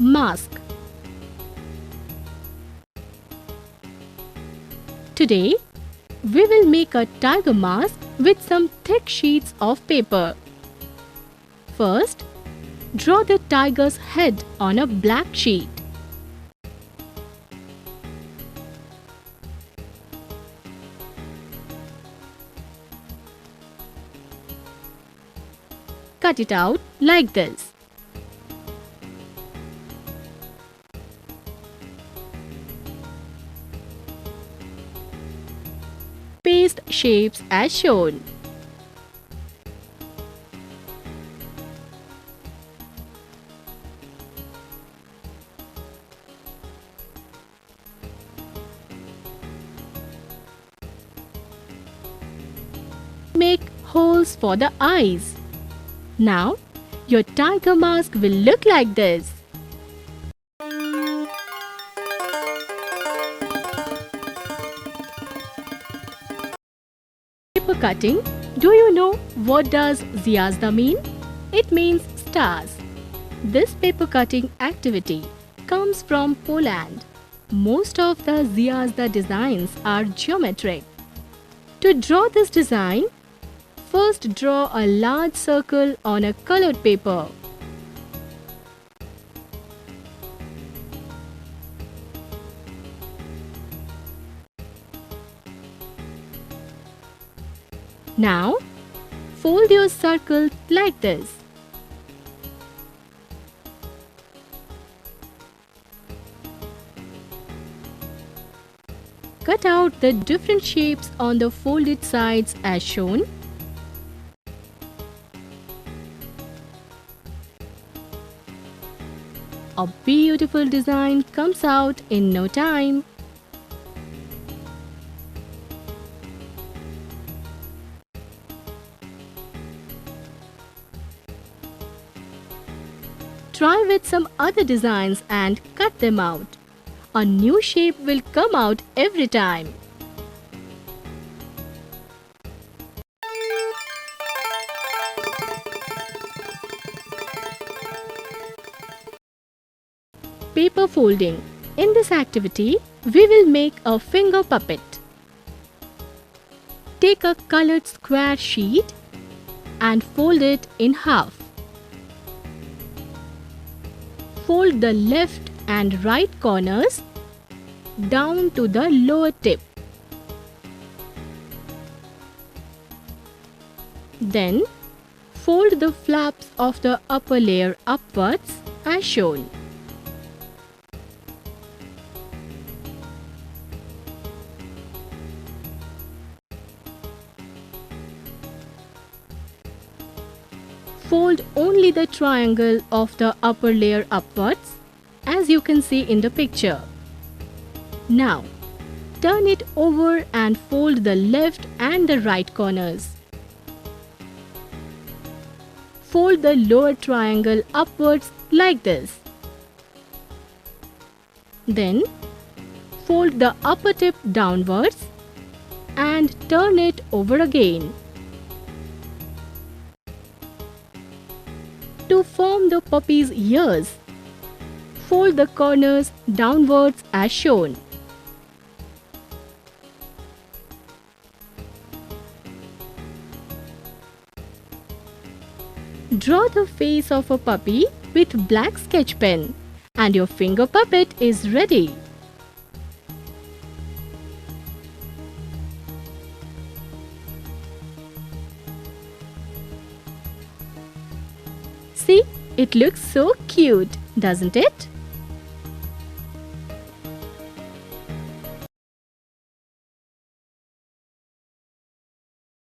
mask. Today, we will make a tiger mask with some thick sheets of paper. First, draw the tiger's head on a black sheet. Cut it out like this. Paste shapes as shown. Make holes for the eyes. Now, your tiger mask will look like this. Paper cutting. Do you know what does ziyazda mean? It means stars. This paper cutting activity comes from Poland. Most of the ziyazda designs are geometric. To draw this design, first draw a large circle on a colored paper. Now, fold your circle like this. Cut out the different shapes on the folded sides as shown. A beautiful design comes out in no time. Try with some other designs and cut them out. A new shape will come out every time. Paper folding. In this activity, we will make a finger puppet. Take a colored square sheet and fold it in half. Fold the left and right corners down to the lower tip. Then, fold the flaps of the upper layer upwards as shown. Fold only the triangle of the upper layer upwards, as you can see in the picture. Now, turn it over and fold the left and the right corners. Fold the lower triangle upwards like this. Then, fold the upper tip downwards and turn it over again. To form the puppy's ears, fold the corners downwards as shown. Draw the face of a puppy with black sketch pen and your finger puppet is ready. See, it looks so cute, doesn't it?